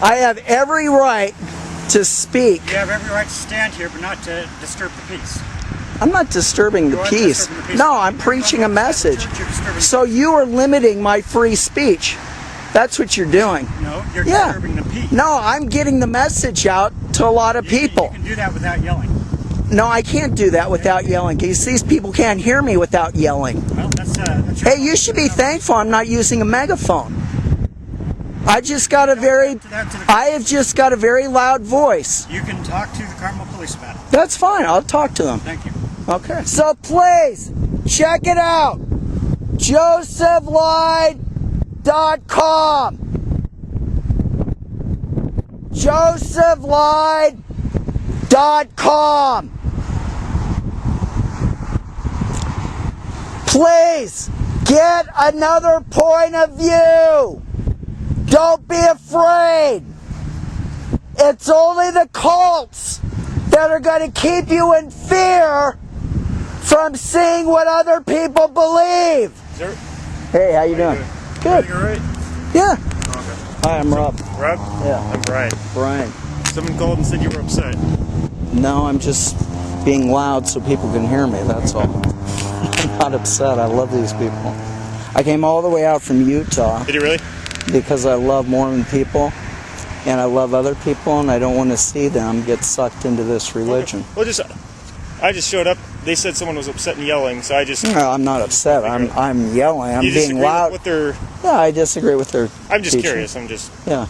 I have every right to speak. You have every right to stand here, but not to disturb the peace. I'm not disturbing the peace. No, I'm preaching a message. So you are limiting my free speech. That's what you're doing. No, you're disturbing the peace. No, I'm getting the message out to a lot of people. You can do that without yelling. No, I can't do that without yelling, because these people can't hear me without yelling. Well, that's hey, you should be thankful I'm not using a megaphone. I have just got a very loud voice. You can talk to the Carmel police about it. That's fine. I'll talk to them. Thank you. Okay. So please, check it out. josephlied.com. josephlied.com. Please, get another point of view. Don't be afraid. It's only the cults that are going to keep you in fear from seeing what other people believe. Sir? Hey, how you doing? Good. You all right? Yeah. Okay. Hi, I'm Rob. Rob? Yeah. I'm Brian. Brian. Someone called and said you were upset. No, I'm just being loud so people can hear me, that's all. I'm not upset. I love these people. I came all the way out from Utah. Did you really? Because I love Mormon people, and I love other people, and I don't want to see them get sucked into this religion. Okay. Well, I just showed up. They said someone was upset and yelling, so I just... No, I'm not upset. I'm yelling. I'm being loud. With their... Yeah, I disagree with their I'm just teaching. curious. Yeah.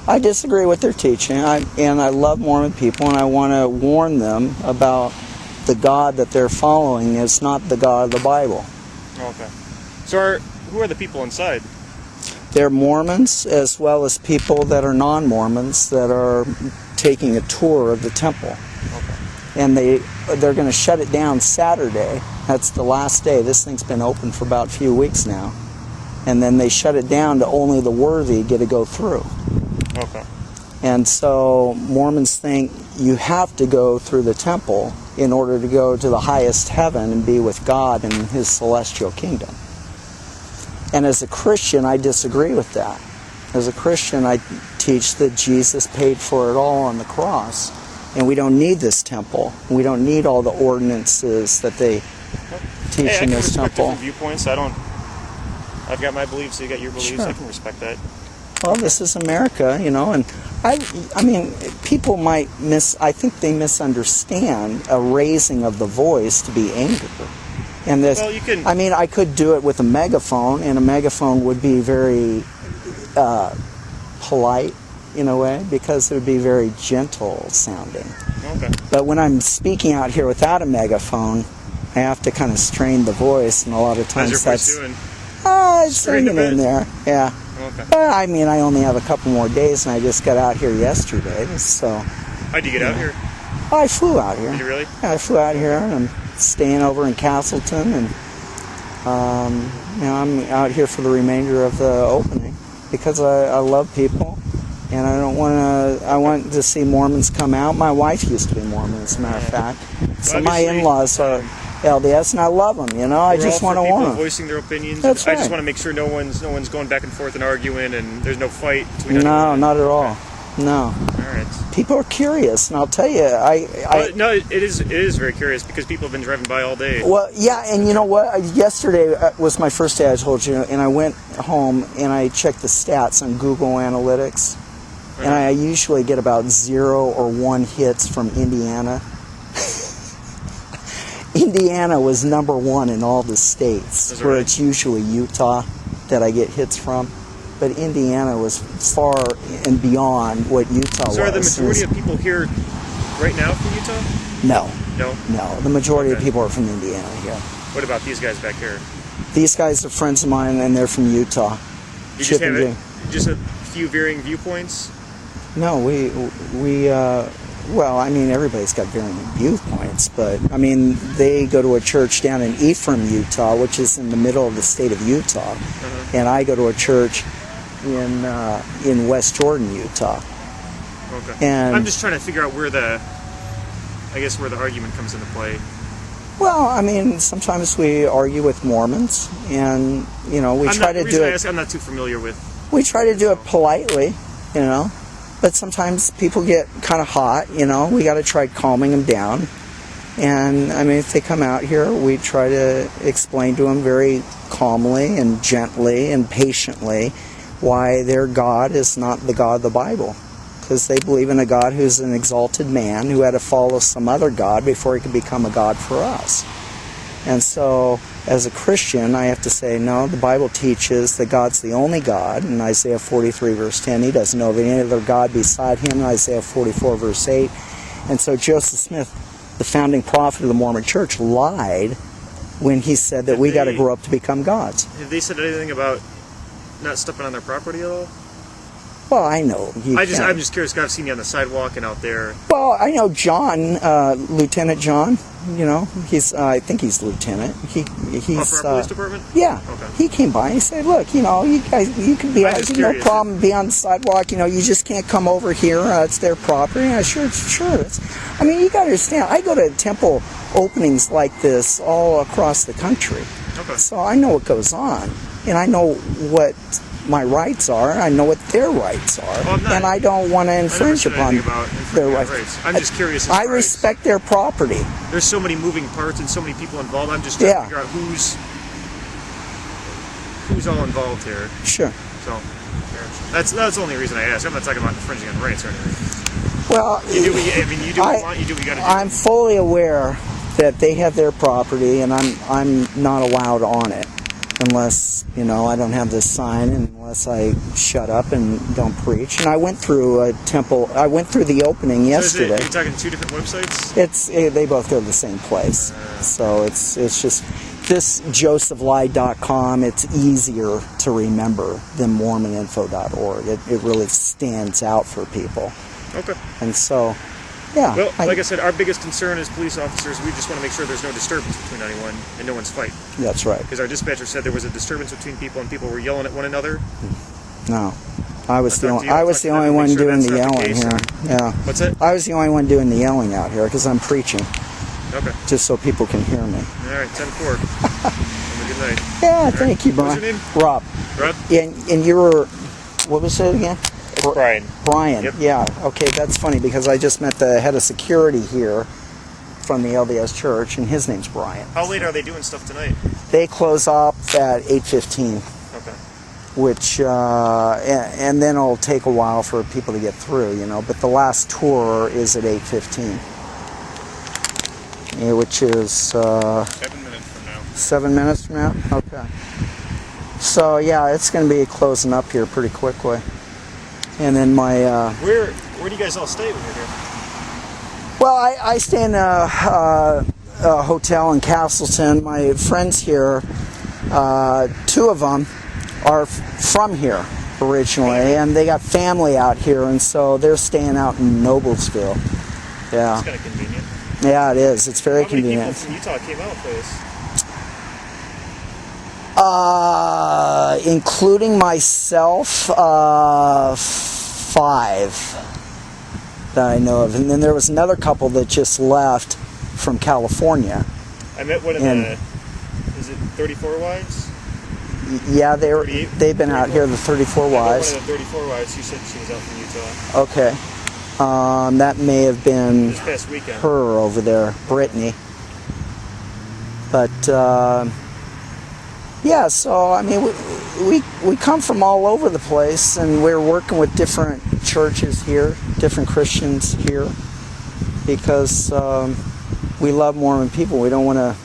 I disagree with their teaching, and I love Mormon people, and I want to warn them about the God that they're following is not the God of the Bible. Okay. So who are the people inside? They're Mormons, as well as people that are non-Mormons that are taking a tour of the temple. Okay. And they're going to shut it down Saturday. That's the last day. This thing's been open for about a few weeks now. And then they shut it down to only the worthy get to go through. Okay. And so Mormons think you have to go through the temple in order to go to the highest heaven and be with God in His celestial kingdom. And as a Christian, I disagree with that. As a Christian, I teach that Jesus paid for it all on the cross. And we don't need this temple. We don't need all the ordinances that they teach in this temple. I can respect different viewpoints. I've got my beliefs, so you got your beliefs. Sure. I can respect that. Well, this is America, you know, and I mean, people might I think they misunderstand a raising of the voice to be anger. And this, well, I mean, I could do it with a megaphone, and a megaphone would be very polite in a way, because it would be very gentle sounding. Okay. But when I'm speaking out here without a megaphone, I have to kind of strain the voice, and a lot of times how's your voice doing? It's hanging in there, yeah. Okay. But I mean, I only have a couple more days, and I just got out here yesterday, so... How'd you get out here? Oh, I flew out here. Did you really? Yeah, I flew out here, and I'm staying over in Castleton, and you know, I'm out here for the remainder of the opening, because I love people, and I want to see Mormons come out. My wife used to be Mormon, as a matter of fact. So my in-laws are LDS, and I love them, you know. I just want to warn them. Voicing their opinions. That's right. I just want to make sure no one's going back and forth and arguing, and there's no fight. No, not at all. No. All right. People are curious, and I'll tell you, no, it is very curious, because people have been driving by all day. Well, yeah, and you know what? Yesterday was my first day, I told you, and I went home and I checked the stats on Google Analytics, and I usually get about 0 or 1 hits from Indiana. Indiana was number 1 in all the states, where it's usually Utah that I get hits from. But Indiana was far and beyond what Utah was. So are the majority of people here right now from Utah? No. No? No, the majority of people are from Indiana here. What about these guys back here? These guys are friends of mine, and they're from Utah. You just have just a few varying viewpoints? No, well, I mean, everybody's got varying viewpoints, but, I mean, they go to a church down in Ephraim, Utah, which is in the middle of the state of Utah, and I go to a church in West Jordan, Utah. Okay. And I'm just trying to figure out where the argument comes into play. Well, I mean, sometimes we argue with Mormons, and, you know, we try to do it... I'm not too familiar with... We try to do it politely, you know. but sometimes people get kind of hot, you know. We got to try calming them down. And, I mean, if they come out here, we try to explain to them very calmly and gently and patiently why their God is not the God of the Bible. Because they believe in a God who's an exalted man who had to follow some other God before he could become a God for us. And so, as a Christian, I have to say, no, the Bible teaches that God's the only God. In Isaiah 43, verse 10, he doesn't know of any other God beside him. In Isaiah 44, verse 8. And so Joseph Smith, the founding prophet of the Mormon Church, lied when he said that we got to grow up to become gods. Have they said anything about not stepping on their property at all? Well, I know. I'm just curious, 'cause I've seen you on the sidewalk and out there. Well, I know John, Lieutenant John. You know, I think he's lieutenant. He's for our police department. Yeah. Okay. He came by and he said, "Look, you know, you guys, you can be no problem be on the sidewalk. You know, you just can't come over here. It's their property." And I sure. I mean, you got to understand. I go to temple openings like this all across the country. Okay. So I know what goes on, and I know what my rights are. I know what their rights are, and I don't want to infringe upon their rights. I'm just curious. I respect their property. There's so many moving parts and so many people involved. I'm just trying to figure out who's all involved here. Sure. So that's the only reason I ask. I'm not talking about infringing on rights or anything. Well, you do what you want. You do what you got to do. I'm fully aware that they have their property, and I'm not allowed on it. Unless, you know, I don't have this sign, and unless I shut up and don't preach. And I went through a temple. I went through the opening yesterday. Are you talking two different websites? They both go to the same place. So it's just this josephlie.com. It's easier to remember than mormoninfo.org. It really stands out for people. Okay. And so, yeah. Well, like I said, our biggest concern as police officers, we just want to make sure there's no disturbance between anyone and no one's fighting. That's right. Because our dispatcher said there was a disturbance between people and people were yelling at one another. No. I was the only one doing the yelling here. Yeah. What's that? I was the only one doing the yelling out here because I'm preaching. Okay. Just so people can hear me. All right, 10-4. Have a good night. Yeah, thank you, Brian. What's your name? Rob. Rob? And you were, what was it again? Brian. Brian, yep. Yeah. Okay, that's funny because I just met the head of security here from the LDS Church, and his name's Brian. How late are they doing stuff tonight? They close up at 8:15. Okay. Which, and then it'll take a while for people to get through, you know, but the last tour is at 8:15. Yeah, which is 7 minutes from now. 7 minutes from now? Okay. So, yeah, it's going to be closing up here pretty quickly. And then my... Where do you guys all stay when you're here? Well, I stay in a hotel in Castleton. My friends here, two of them are from here originally, and they got family out here, and so they're staying out in Noblesville. Yeah. It's kind of convenient. Yeah, it is. It's very convenient. How many people from Utah came out for this? Including myself, 5 that I know of. And then there was another couple that just left from California. I met one of the, is it 34 wives? Yeah, they've been out here, the 34 wives. One of the 34 wives, she said she was out from Utah. Okay. That may have been this past weekend. Her over there, Brittany. But, yeah, so, I mean, we come from all over the place, and we're working with different churches here, different Christians here, because we love Mormon people. We don't want to,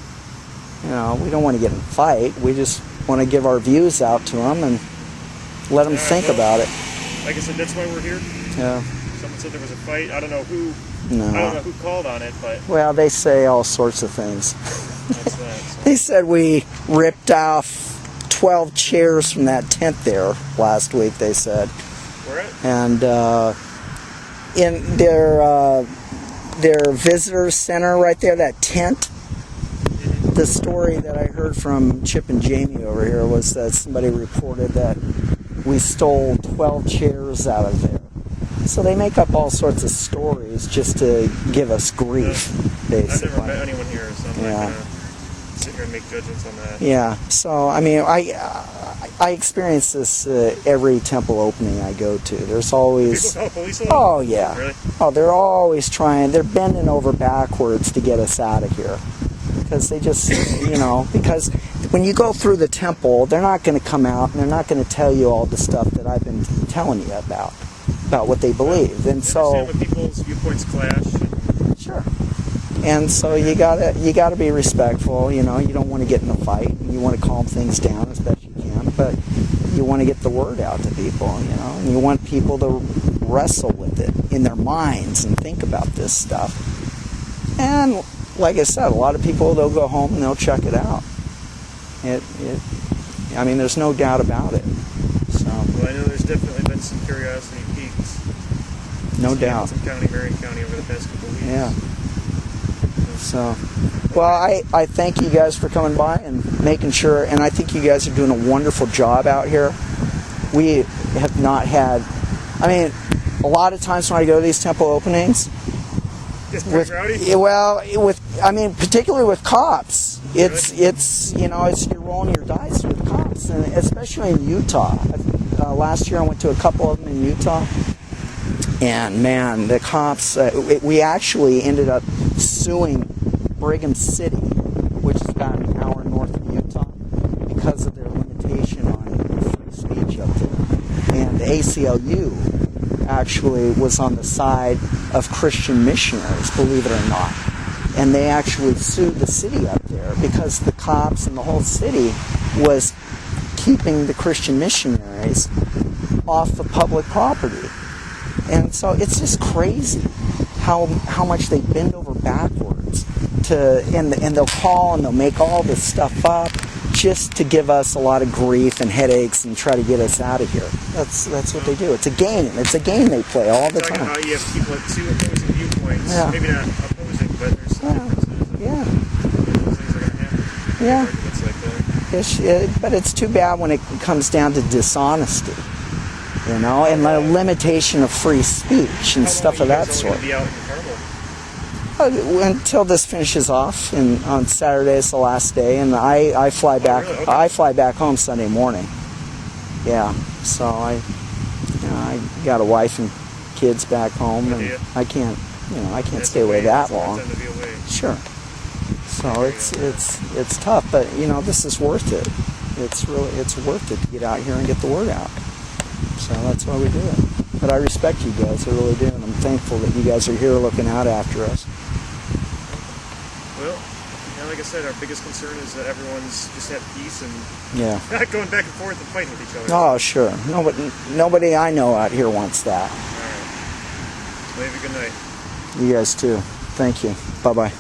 we don't want to get in a fight. We just want to give our views out to them and let them think about it. Like I said, that's why we're here. Yeah. Someone said there was a fight. I don't know who. No. I don't know who called on it, but. Well, they say all sorts of things. That's that. So. They said we ripped off 12 chairs from that tent there last week. They said. Where at? And in their visitor center right there, that tent. The story that I heard from Chip and Jamie over here was that somebody reported that we stole 12 chairs out of there. So they make up all sorts of stories just to give us grief, basically. I've never met anyone here, so I'm not gonna sit here and make judgments on that. Yeah. So I mean, I experience this every temple opening I go to. There's always. People call police on Oh yeah. Really? Oh, they're always trying. They're bending over backwards to get us out of here. Because they just, because when you go through the temple, they're not going to come out and they're not going to tell you all the stuff that I've been telling you about what they believe. And so, I understand when people's viewpoints clash. Sure. And so you gotta be respectful. You don't want to get in a fight. You want to calm things down as best you can, but you want to get the word out to people. And you want people to wrestle with it in their minds and think about this stuff. And like I said, a lot of people, they'll go home and they'll check it out. I mean, there's no doubt about it. So. Well, I know there's definitely been some curiosity peaks. No doubt. Hamilton County, Marion County over the past couple of weeks. Yeah. So, well, I thank you guys for coming by and making sure, and I think you guys are doing a wonderful job out here. We have not had, I mean, a lot of times when I go to these temple openings, particularly with cops, it's you're rolling your dice with cops, and especially in Utah. Last year I went to a couple of them in Utah, and man, the cops. We actually ended up suing Brigham City, which is about an hour north of Utah, because of their limitation on free speech up there. And the ACLU actually was on the side of Christian missionaries, believe it or not. And they actually sued the city up there because the cops and the whole city was keeping the Christian missionaries off of public property. And so it's just crazy how much they bend over backwards and they'll call and they'll make all this stuff up just to give us a lot of grief and headaches and try to get us out of here. That's what they do. It's a game. It's a game they play all the time. Talking about you have people with two opposing viewpoints. Yeah. Maybe not opposing, but there's some differences. Yeah. Those things are going to happen. Yeah. Arguments like that. But it's too bad when it comes down to dishonesty, and the limitation of free speech and stuff of that sort. How long are you guys only going to be out in Carmel? Until this finishes off, and on Saturday is the last day, and I fly back. Really? Okay. I fly back home Sunday morning. Yeah, so I got a wife and kids back home, and I can't stay away that long. Time to be away. Sure. So it's tough, but this is worth it. It's worth it to get out here and get the word out. So that's why we do it. But I respect you guys, I really do, and I'm thankful that you guys are here looking out after us. Well, like I said, our biggest concern is that everyone's just at peace and not going back and forth and fighting with each other. Oh, sure. Nobody I know out here wants that. All right. Well, have a good night. You guys too. Thank you. Bye-bye.